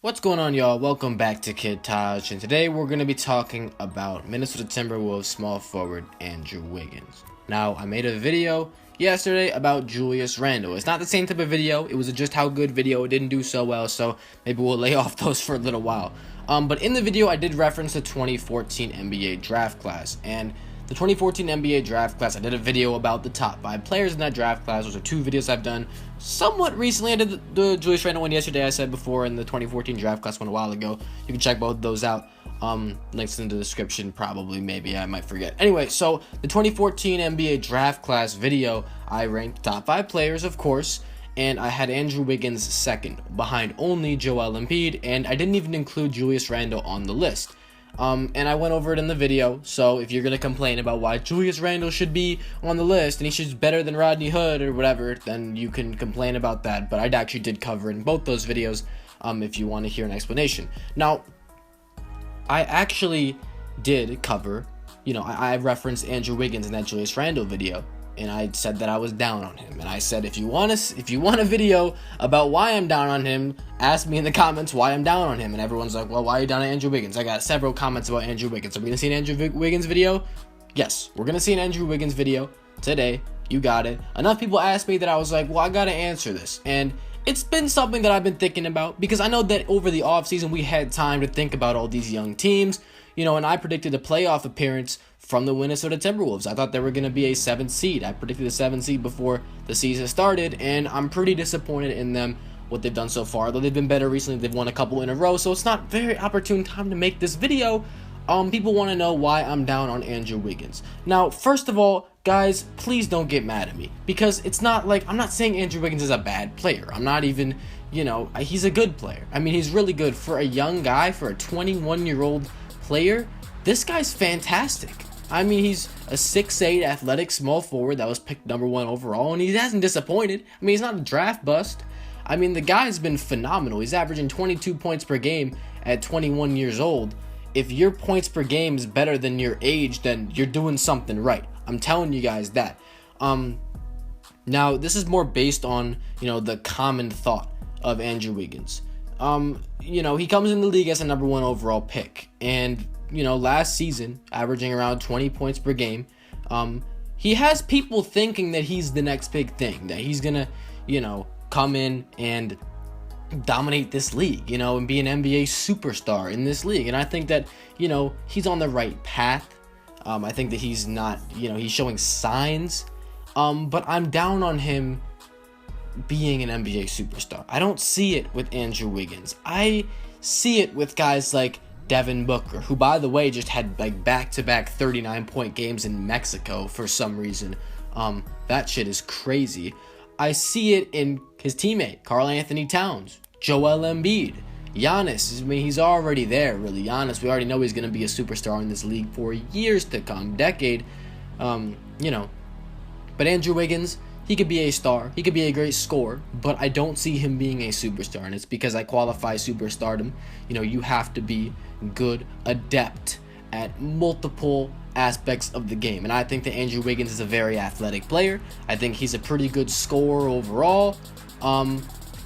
What's going on, y'all? Welcome back to Kid Taj, and today we're going to be talking about Minnesota Timberwolves small forward Andrew Wiggins. Now, I made a video yesterday about Julius Randle. It's not the same type of video. It was a just how good video. It didn't do so well, so maybe we'll lay off those for a little while. But in the video, I did reference the 2014 NBA draft class, and the 2014 NBA draft class, I did a video about the top 5 players in that draft class. Those are 2 videos I've done somewhat recently. I did the Julius Randle one yesterday, I said before, and the 2014 draft class one a while ago. You can check both of those out. Links in the description, probably, maybe, I might forget. Anyway, so the 2014 NBA draft class video, I ranked top 5 players, of course, and I had Andrew Wiggins second, behind only Joel Embiid, and I didn't even include Julius Randle on the list. And I went over it in the video, so if you're going to complain about why Julius Randle should be on the list and he should be better than Rodney Hood or whatever, then you can complain about that, but I actually did cover in both those videos if you want to hear an explanation. Now, I actually did cover, I referenced Andrew Wiggins in that Julius Randle video, and I said that I was down on him, and I said if you want a video about why I'm down on him, ask me in the comments why I'm down on him. And everyone's like, well, why are you down on Andrew Wiggins? I got several comments about Andrew Wiggins. Are we gonna see an Andrew Wiggins video? Yes, we're gonna see an Andrew Wiggins video today. You got it. Enough people asked me that I was like, well, I gotta answer this, and it's been something that I've been thinking about, because I know that over the offseason we had time to think about all these young teams, and I predicted a playoff appearance from the Minnesota Timberwolves. I thought they were going to be a 7th seed. I predicted a 7th seed before the season started, and I'm pretty disappointed in them, what they've done so far. Though they've been better recently, they've won a couple in a row, so it's not very opportune time to make this video. People want to know why I'm down on Andrew Wiggins. Now, first of all, guys, please don't get mad at me, because it's not like, I'm not saying Andrew Wiggins is a bad player. I'm not even, he's a good player. I mean, he's really good. For a young guy, for a 21-year-old player, this guy's fantastic. I mean, he's a 6'8" athletic small forward that was picked #1 overall, and he hasn't disappointed. I mean, he's not a draft bust. I mean, the guy's been phenomenal. He's averaging 22 points per game at 21 years old. If your points per game is better than your age, then you're doing something right. I'm telling you guys that. Now, this is more based on, the common thought of Andrew Wiggins. He comes in the league as a #1 overall pick, and last season, averaging around 20 points per game, he has people thinking that he's the next big thing, that he's gonna, come in and dominate this league, and be an NBA superstar in this league. And I think that, he's on the right path. I think that he's not, he's showing signs, but I'm down on him being an NBA superstar. I don't see it with Andrew Wiggins. I see it with guys like Devin Booker, who, by the way, just had back-to-back 39-point games in Mexico for some reason. That shit is crazy. I see it in his teammate, Karl Anthony Towns, Joel Embiid, Giannis. I mean, he's already there, really. Giannis, we already know he's going to be a superstar in this league for years to come, decade. But Andrew Wiggins, he could be a star. He could be a great scorer, but I don't see him being a superstar, and it's because I qualify superstardom. You have to be good, adept at multiple aspects of the game, and I think that Andrew Wiggins is a very athletic player. I think he's a pretty good scorer overall.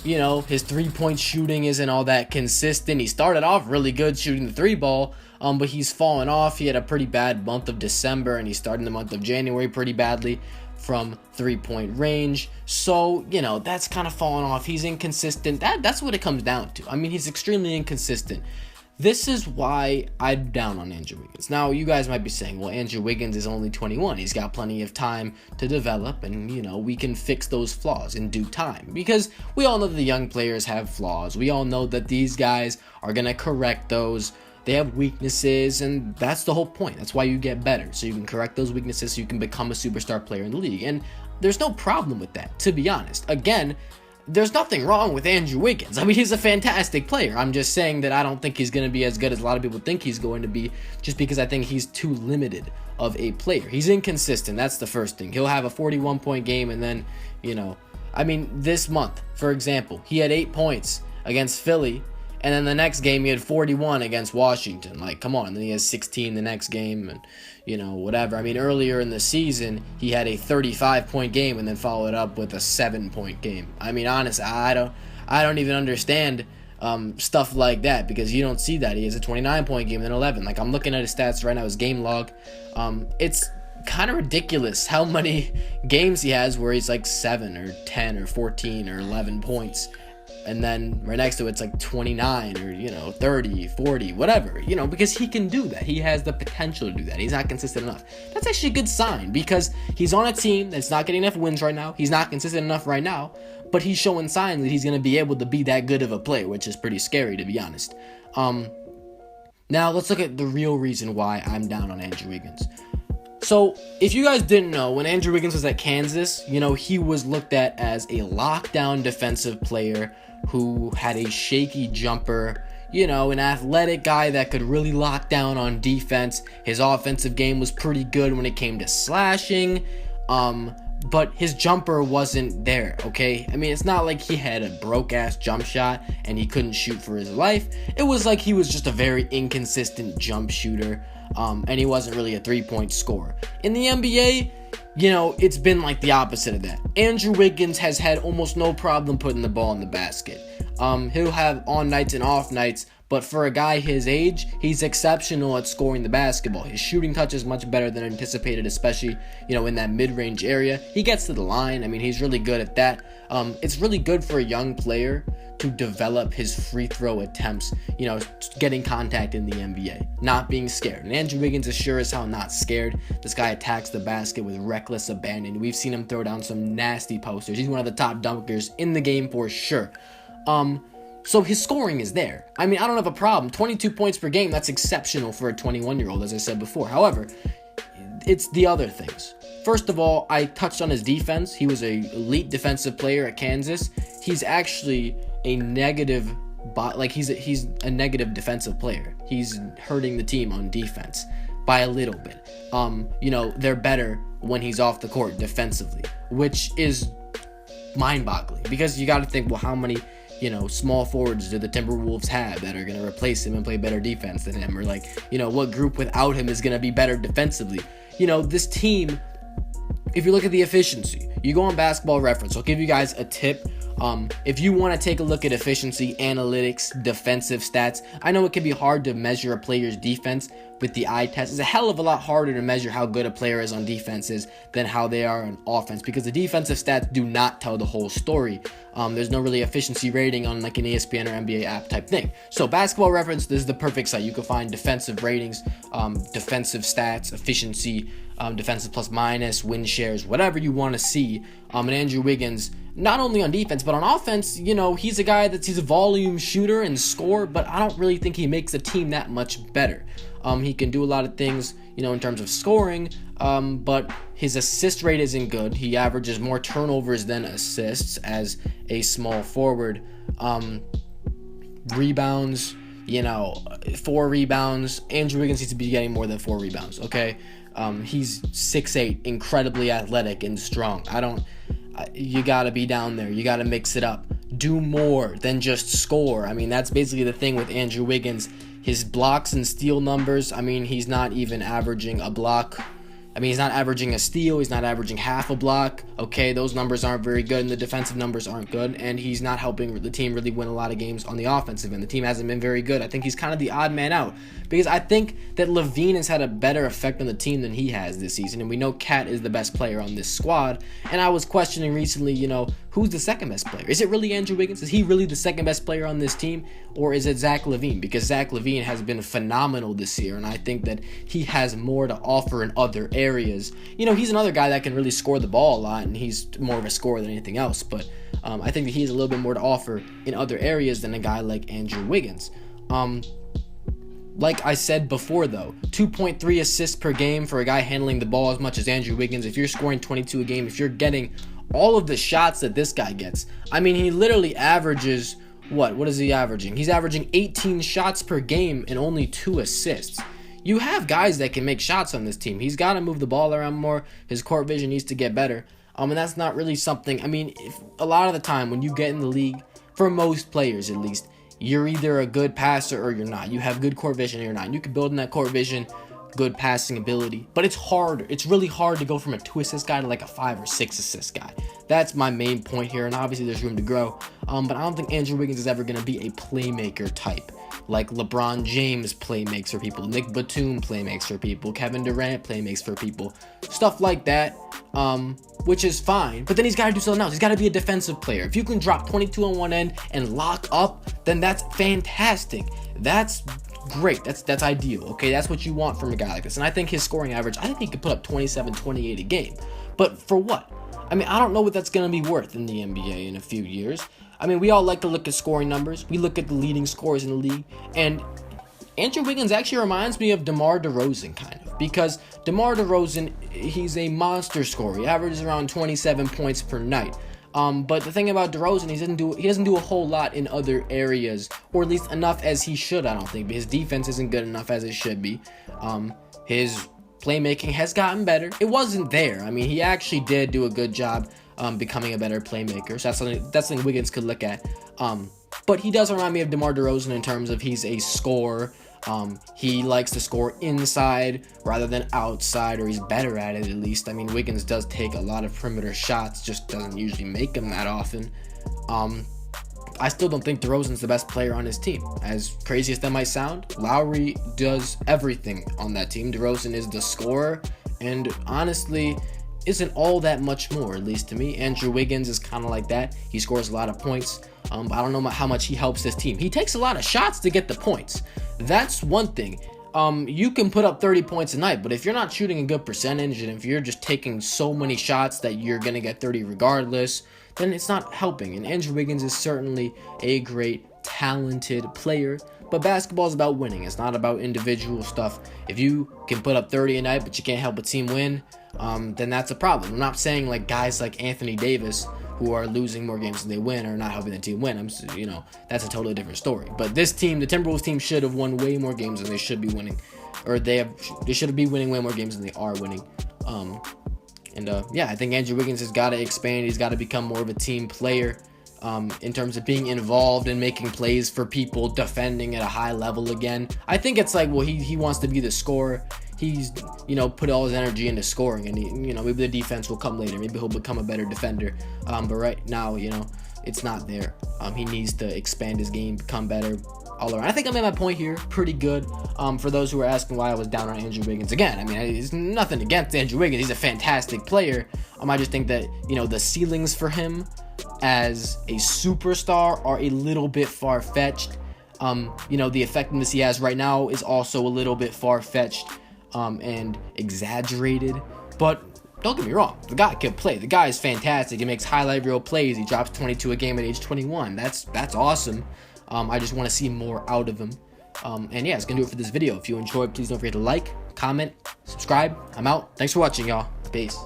His three-point shooting isn't all that consistent. He started off really good shooting the 3-ball, but he's fallen off. He had a pretty bad month of December, and he started the month of January pretty badly from 3-point range. So, that's kind of fallen off. He's inconsistent. That's what it comes down to. I mean, he's extremely inconsistent. This is why I'm down on Andrew Wiggins. Now, you guys might be saying, well, Andrew Wiggins is only 21. He's got plenty of time to develop, and, we can fix those flaws in due time. Because we all know that the young players have flaws. We all know that these guys are going to correct those. They have weaknesses, and that's the whole point. That's why you get better, so you can correct those weaknesses so you can become a superstar player in the league. And there's no problem with that, to be honest. Again, there's nothing wrong with Andrew Wiggins. I mean, he's a fantastic player. I'm just saying that I don't think he's going to be as good as a lot of people think he's going to be, just because I think he's too limited of a player. He's inconsistent. That's the first thing. He'll have a 41-point game, and then, this month, for example, he had 8 points against Philly, and then the next game he had 41 against Washington. Like, come on. And then he has 16 the next game, and, whatever. I mean, earlier in the season, he had a 35-point game and then followed up with a 7-point game. I mean, honestly, I don't even understand stuff like that, because you don't see that. He has a 29-point game, then 11. Like, I'm looking at his stats right now, his game log. It's kind of ridiculous how many games he has where he's like 7 or 10 or 14 or 11 points. And then right next to it's like 29 or, 30, 40, whatever, because he can do that. He has the potential to do that. He's not consistent enough. That's actually a good sign, because he's on a team that's not getting enough wins right now. He's not consistent enough right now, but he's showing signs that he's going to be able to be that good of a player, which is pretty scary, to be honest. Now let's look at the real reason why I'm down on Andrew Wiggins. So, if you guys didn't know, when Andrew Wiggins was at Kansas, he was looked at as a lockdown defensive player who had a shaky jumper, an athletic guy that could really lock down on defense. His offensive game was pretty good when it came to slashing, but his jumper wasn't there, okay? I mean, it's not like he had a broke-ass jump shot and he couldn't shoot for his life. It was like he was just a very inconsistent jump shooter. And he wasn't really a three-point scorer. In the NBA, it's been like the opposite of that. Andrew Wiggins has had almost no problem putting the ball in the basket. He'll have on nights and off nights, but for a guy his age, he's exceptional at scoring the basketball. His shooting touch is much better than anticipated, especially, in that mid-range area. He gets to the line. I mean, he's really good at that. It's really good for a young player to develop his free throw attempts, getting contact in the NBA, not being scared. And Andrew Wiggins is sure as hell not scared. This guy attacks the basket with reckless abandon. We've seen him throw down some nasty posters. He's one of the top dunkers in the game for sure. So his scoring is there. I mean, I don't have a problem. 22 points per game, that's exceptional for a 21-year-old, as I said before. However, it's the other things. First of all, I touched on his defense. He was an elite defensive player at Kansas. He's actually a negative, he's a negative defensive player. He's hurting the team on defense by a little bit. They're better when he's off the court defensively, which is mind-boggling, because you got to think, well, how many small forwards do the Timberwolves have that are going to replace him and play better defense than him? Or what group without him is going to be better defensively? This team, if you look at the efficiency, you go on Basketball Reference. I'll give you guys a tip. If you want to take a look at efficiency, analytics, defensive stats, I know it can be hard to measure a player's defense with the eye test. It's a hell of a lot harder to measure how good a player is on defenses than how they are on offense, because the defensive stats do not tell the whole story. There's no really efficiency rating on like an ESPN or NBA app type thing. So Basketball Reference, this is the perfect site. You can find defensive ratings, defensive stats, efficiency, defensive plus minus, win shares, whatever you want to see. And Andrew Wiggins, not only on defense, but on offense, he's a guy he's a volume shooter and scorer, but I don't really think he makes the team that much better. He can do a lot of things, in terms of scoring, but his assist rate isn't good. He averages more turnovers than assists as a small forward. Rebounds, 4 rebounds. Andrew Wiggins needs to be getting more than 4 rebounds, okay? He's 6'8", incredibly athletic and strong. You gotta be down there. You gotta mix it up. Do more than just score. I mean, that's basically the thing with Andrew Wiggins. His blocks and steal numbers, I mean, he's not even averaging a block. I mean, he's not averaging a steal. He's not averaging half a block. Okay, those numbers aren't very good, and the defensive numbers aren't good, and he's not helping the team really win a lot of games on the offensive end. The team hasn't been very good. I think he's kind of the odd man out, because I think that Levine has had a better effect on the team than he has this season, and we know Cat is the best player on this squad, and I was questioning recently, who's the second best player? Is it really Andrew Wiggins? Is he really the second best player on this team, or is it Zach LaVine? Because Zach LaVine has been phenomenal this year, and I think that he has more to offer in other areas. He's another guy that can really score the ball a lot, and he's more of a scorer than anything else, but I think that he has a little bit more to offer in other areas than a guy like Andrew Wiggins. Like I said before, though, 2.3 assists per game for a guy handling the ball as much as Andrew Wiggins. If you're scoring 22 a game, if you're getting all of the shots that this guy gets, I mean, he literally averages, what is he averaging? He's averaging 18 shots per game and only 2 assists. You have guys that can make shots on this team. He's got to move the ball around more. His court vision needs to get better. And that's not really something, I mean, a lot of the time when you get in the league, for most players at least, you're either a good passer or you're not. You have good court vision or you're not. And you can build in that court vision, good passing ability. But it's hard. It's really hard to go from a 2 assist guy to like a 5 or 6 assist guy. that's my main point here, and obviously there's room to grow. But I don't think Andrew Wiggins is ever going to be a playmaker type. Like LeBron James playmakes for people, Nick Batum playmakes for people, Kevin Durant playmakes for people, stuff like that, which is fine. But then he's got to do something else. He's got to be a defensive player. If you can drop 22 on one end and lock up, then that's fantastic. That's great. That's ideal. Okay, that's what you want from a guy like this. And I think his scoring average, I think he could put up 27, 28 a game. But for what? I mean, I don't know what that's going to be worth in the NBA in a few years. I mean, we all like to look at scoring numbers. We look at the leading scorers in the league. And Andrew Wiggins actually reminds me of DeMar DeRozan, kind of. Because DeMar DeRozan, he's a monster scorer. He averages around 27 points per night. But the thing about DeRozan, he doesn't do a whole lot in other areas. Or at least enough as he should, I don't think. But his defense isn't good enough as it should be. His playmaking has gotten better. It wasn't there. I mean, he actually did do a good job becoming a better playmaker. So that's something Wiggins could look at. But he does remind me of DeMar DeRozan in terms of he's a scorer. He likes to score inside rather than outside, or he's better at it at least. I mean, Wiggins does take a lot of perimeter shots, just doesn't usually make them that often. I still don't think DeRozan's the best player on his team. As crazy as that might sound, Lowry does everything on that team. DeRozan is the scorer, and honestly, isn't all that much more, at least to me. Andrew Wiggins is kind of like that. He scores a lot of points. I don't know how much he helps this team. He takes a lot of shots to get the points. That's one thing. You can put up 30 points a night, but if you're not shooting a good percentage, and if you're just taking so many shots that you're going to get 30 regardless, then it's not helping. And Andrew Wiggins is certainly a great, talented player. But basketball is about winning. It's not about individual stuff. If you can put up 30 a night, but you can't help a team win, then that's a problem. I'm not saying like guys like Anthony Davis, who are losing more games than they win, are not helping the team win. That's a totally different story. But this team, the Timberwolves team, should have won way more games than they should be winning, or they should be winning way more games than they are winning. I think Andrew Wiggins has got to expand. He's got to become more of a team player. In terms of being involved and making plays for people, defending at a high level again. I think it's like, well, he wants to be the scorer. He's, put all his energy into scoring, and maybe the defense will come later. Maybe he'll become a better defender. But right now, it's not there. He needs to expand his game, become better all around. I think I made my point here pretty good. For those who are asking why I was down on Andrew Wiggins, again, I mean, it's nothing against Andrew Wiggins. He's a fantastic player. I just think that, the ceilings for him as a superstar are a little bit far-fetched. The effectiveness he has right now is also a little bit far-fetched and exaggerated. But don't get me wrong, the guy can play. The guy is fantastic. He makes highlight reel plays. He drops 22 a game at age 21. That's awesome. I just want to see more out of him. It's gonna do it for this video. If you enjoyed, please don't forget to like, comment, subscribe. I'm out. Thanks for watching, y'all. Peace.